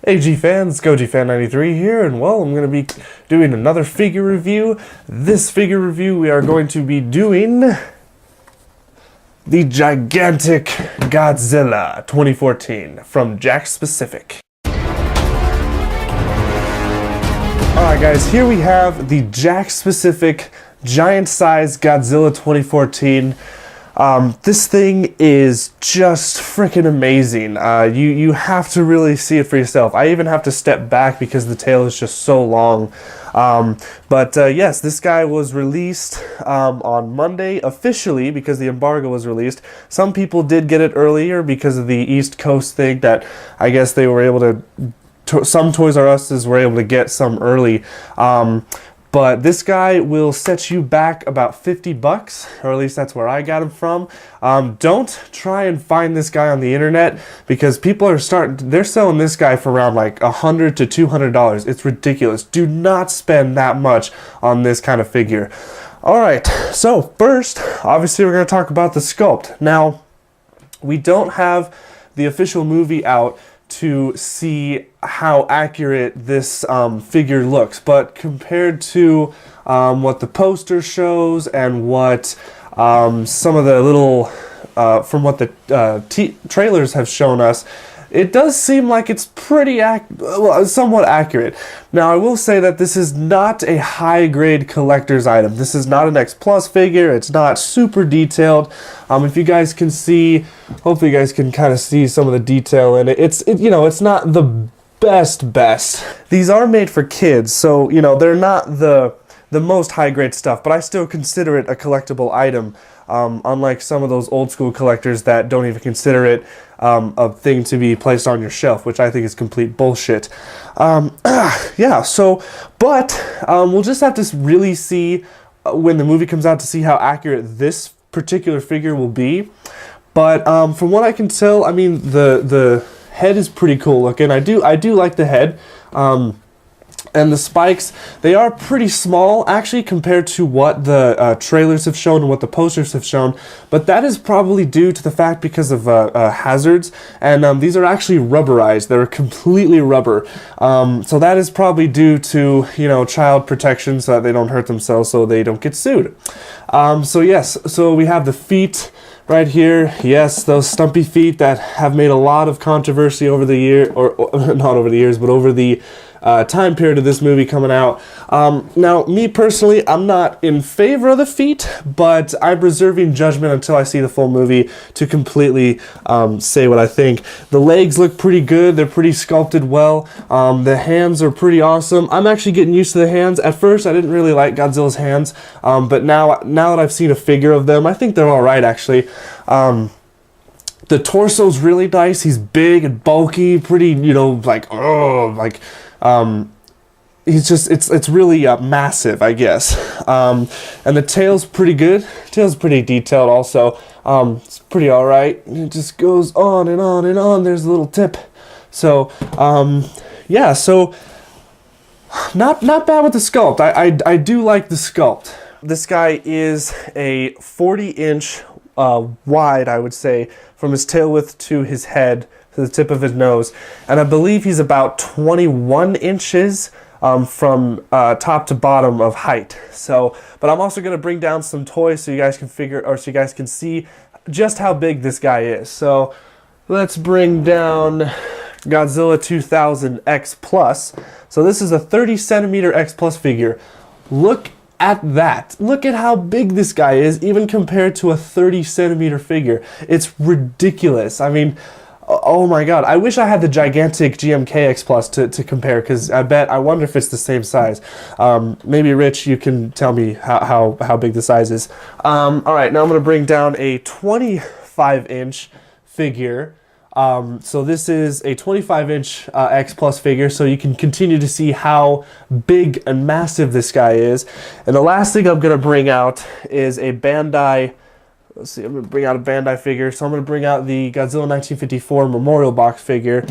AG fans, GoGFan93 here, and well, I'm going to be doing another figure review. This figure review, we are going to be doing the gigantic Godzilla 2014 from Jakks Specific. Alright guys, here we have the Jakks Specific giant size Godzilla 2014. This thing is just freaking amazing. You have to really see it for yourself. I even have to step back because the tail is just so long. Yes, this guy was released on Monday officially because the embargo was released. Some people did get it earlier because of the East Coast thing that I guess they were able to some Toys R Us's were able to get some early. But this guy will set you back about 50 bucks, or at least that's where I got him from. Don't try and find this guy on the internet because people are they're selling this guy for around like $100 to $200. It's ridiculous. Do not spend that much on this kind of figure. All right, so first, obviously we're gonna talk about the sculpt. Now, we don't have the official movie out to see how accurate this figure looks, but compared to what the poster shows and what some of the little from what the trailers have shown us, it does seem like it's pretty somewhat accurate. Now I will say that this is not a high grade collector's item. This is not an X Plus figure. It's not super detailed. If you guys can see, hopefully you guys can kind of see some of the detail in it. It's not the best. These are made for kids, so they're not the most high grade stuff, but I still consider it a collectible item. Unlike some of those old school collectors that don't even consider it a thing to be placed on your shelf, which I think is complete bullshit. Yeah, so, but we'll just have to really see when the movie comes out to see how accurate this particular figure will be. But from what I can tell, I mean, the head is pretty cool looking. I do like the head. And the spikes, they are pretty small actually compared to what the trailers have shown and what the posters have shown, but that is probably due to the fact because of hazards, and these are actually rubberized. They're completely rubber, so that is probably due to child protection so that they don't hurt themselves, so they don't get sued. So yes, so we have the feet right here. Yes, those stumpy feet that have made a lot of controversy over the year, or not over the years, but over the time period of this movie coming out. Now, me personally, I'm not in favor of the feet, but I'm reserving judgment until I see the full movie to completely say what I think. The legs look pretty good. They're pretty sculpted well. The hands are pretty awesome. I'm actually getting used to the hands. At first, I didn't really like Godzilla's hands, but now that I've seen a figure of them, I think they're all right, actually. The torso's really nice. He's big and bulky, pretty, he's just, it's really massive, I guess. And the tail's pretty good. Tail's pretty detailed also. It's pretty alright. It just goes on and on and on. There's a little tip. So, yeah, so not bad with the sculpt. I do like the sculpt. This guy is a 40-inch wide, I would say, from his tail width to his head, to the tip of his nose, and I believe he's about 21 inches from top to bottom of height. So, but I'm also going to bring down some toys so you guys can so you guys can see just how big this guy is. So let's bring down Godzilla 2000 X Plus. So this is a 30 centimeter X Plus figure. Look at that. Look at how big this guy is, even compared to a 30 centimeter figure. It's ridiculous. I mean, oh my god, I wish I had the gigantic GMK X Plus to compare, because I wonder if it's the same size. Maybe Rich, you can tell me how big the size is. Alright, now I'm going to bring down a 25-inch figure. So this is a 25-inch X Plus figure, so you can continue to see how big and massive this guy is. And the last thing I'm going to bring out is a Bandai. Let's see, I'm going to bring out a Bandai figure. So I'm going to bring out the Godzilla 1954 Memorial Box figure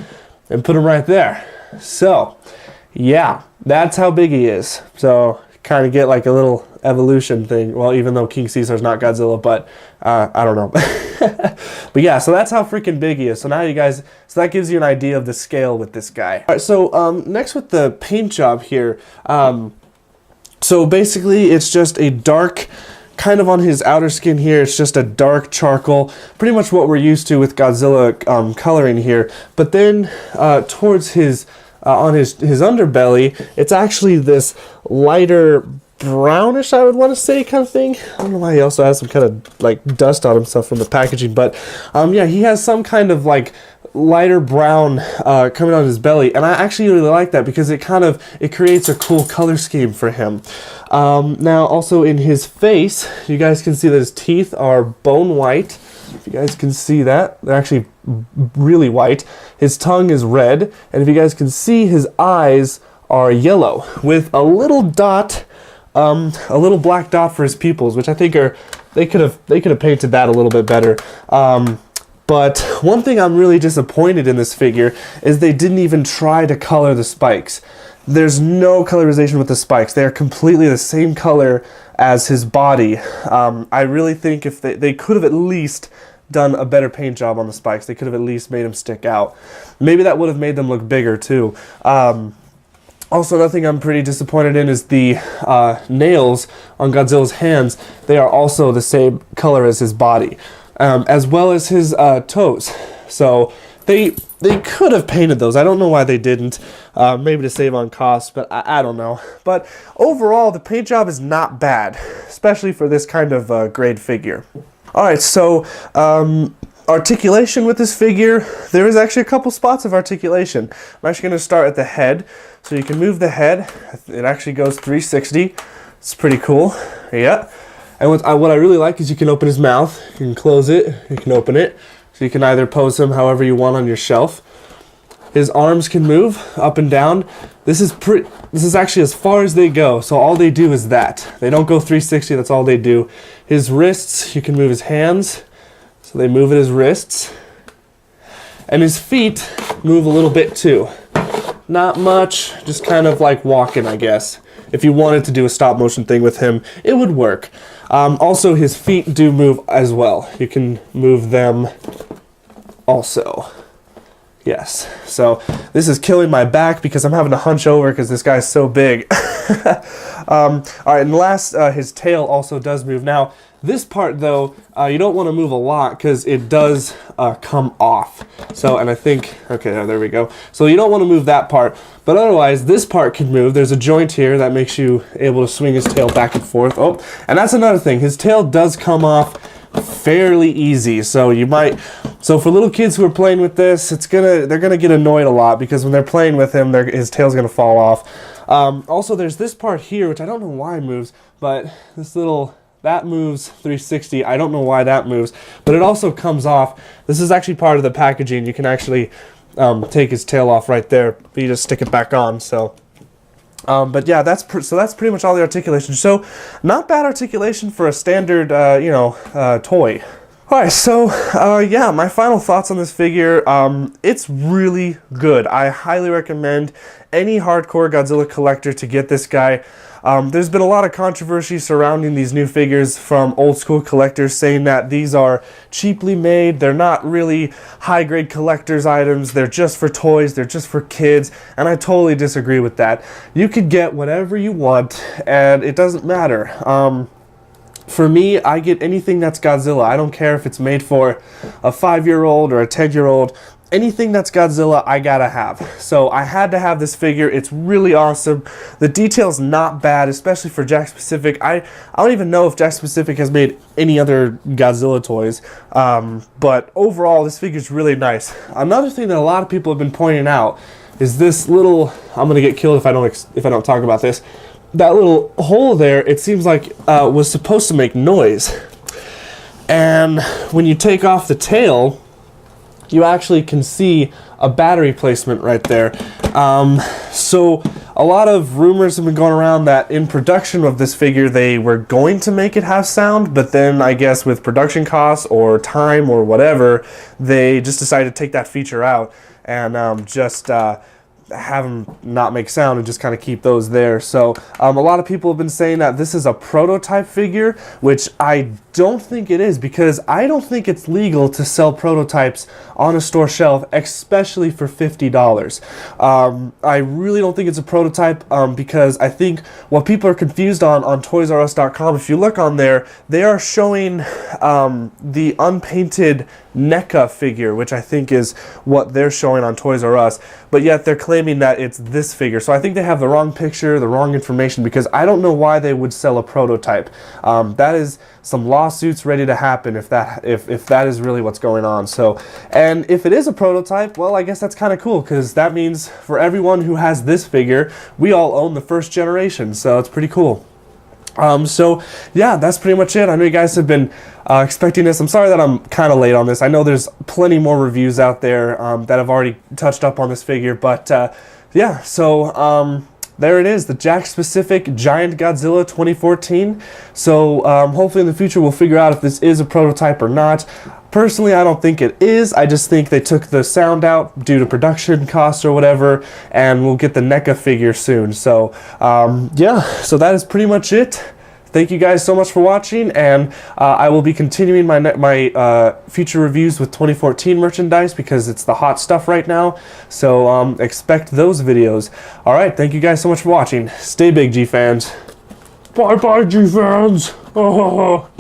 and put him right there. So, yeah, that's how big he is. So, kind of get like a little evolution thing. Well, even though King Caesar's not Godzilla, but I don't know. But yeah, so that's how freaking big he is. So now you guys, so that gives you an idea of the scale with this guy. All right, so next with the paint job here. So basically it's just a dark, kind of on his outer skin here, it's just a dark charcoal, pretty much what we're used to with Godzilla coloring here. But then towards his, on his underbelly, it's actually this lighter brownish, I would want to say, kind of thing. I don't know why he also has some kind of like dust on himself from the packaging, but yeah, he has some kind of like lighter brown coming on his belly, and I actually really like that because it creates a cool color scheme for him. Now also in his face, you guys can see that his teeth are bone white. If you guys can see that, they're actually really white. His tongue is red, and if you guys can see, his eyes are yellow with a little dot, a little black dot for his pupils, which I think they could have painted that a little bit better. But one thing I'm really disappointed in this figure is they didn't even try to color the spikes. There's no colorization with the spikes. They are completely the same color as his body. I really think if they could have at least done a better paint job on the spikes. They could have at least made them stick out. Maybe that would have made them look bigger too. Also, another thing I'm pretty disappointed in is the nails on Godzilla's hands. They are also the same color as his body, as well as his toes. So they could have painted those. I don't know why they didn't. Maybe to save on cost, but I don't know. But overall, the paint job is not bad, especially for this kind of grade figure. All right, so articulation with this figure, there is actually a couple spots of articulation. I'm actually going to start at the head. So you can move the head. It actually goes 360. It's pretty cool. Yeah. And what I really like is you can open his mouth. You can close it. You can open it. So you can either pose him however you want on your shelf. His arms can move up and down. This is actually as far as they go. So all they do is that. They don't go 360. That's all they do. His wrists, you can move his hands. So they move at his wrists. And his feet move a little bit too. Not much, just kind of like walking, I guess. If you wanted to do a stop motion thing with him, it would work. Also, his feet do move as well. You can move them also. Yes, so this is killing my back because I'm having to hunch over because this guy's so big. All right, and last, his tail also does move. Now, this part though, you don't want to move a lot because it does come off. So, and I think, okay, there we go. So you don't want to move that part, but otherwise this part can move. There's a joint here that makes you able to swing his tail back and forth. Oh, and that's another thing. His tail does come off fairly easy. So you might, so for little kids who are playing with this, they're gonna get annoyed a lot because when they're playing with him, his tail's gonna fall off. Also, there's this part here, which I don't know why moves, but that moves 360. I don't know why that moves, but it also comes off. This is actually part of the packaging. You can actually take his tail off right there, but you just stick it back on. So, but yeah, that's pretty much all the articulation. So, not bad articulation for a standard, toy. Alright, so yeah, my final thoughts on this figure, it's really good. I highly recommend any hardcore Godzilla collector to get this guy. There's been a lot of controversy surrounding these new figures from old school collectors saying that these are cheaply made, they're not really high-grade collector's items, they're just for toys, they're just for kids, and I totally disagree with that. You could get whatever you want, and it doesn't matter. For me, I get anything that's Godzilla. I don't care if it's made for a 5-year-old or a 10-year-old. Anything that's Godzilla, I gotta have. So I had to have this figure. It's really awesome. The detail's not bad, especially for Jakks Pacific. I don't even know if Jakks Pacific has made any other Godzilla toys. But overall, this figure's really nice. Another thing that a lot of people have been pointing out is this little, I'm gonna get killed if I don't talk about this. That little hole there, it seems like was supposed to make noise. And when you take off the tail, you actually can see a battery placement right there. So a lot of rumors have been going around that in production of this figure, they were going to make it have sound, but then I guess with production costs or time or whatever, they just decided to take that feature out and have them not make sound and just kind of keep those there. So a lot of people have been saying that this is a prototype figure, which I don't think it is, because I don't think it's legal to sell prototypes on a store shelf, especially for $50. I really don't think it's a prototype, because I think what people are confused on ToysRUs.com, if you look on there, they are showing the unpainted NECA figure, which I think is what they're showing on Toys R Us, but yet they're claiming that it's this figure. So I think they have the wrong picture, the wrong information, because I don't know why they would sell a prototype. That is some lawsuits ready to happen if that is really what's going on. So, and if it is a prototype, well, I guess that's kind of cool, because that means for everyone who has this figure, we all own the first generation, so it's pretty cool. So yeah, that's pretty much it. I know you guys have been expecting this. I'm sorry that I'm kind of late on this. I know there's plenty more reviews out there that have already touched up on this figure, but yeah, so there it is, the Jakks specific Giant Godzilla 2014. So hopefully in the future we'll figure out if this is a prototype or not. Personally, I don't think it is. I just think they took the sound out due to production costs or whatever, and we'll get the NECA figure soon. So yeah, so that is pretty much it. Thank you guys so much for watching, and I will be continuing my future reviews with 2014 merchandise, because it's the hot stuff right now. So expect those videos. All right, thank you guys so much for watching. Stay big, G fans. Bye bye, G fans. Oh.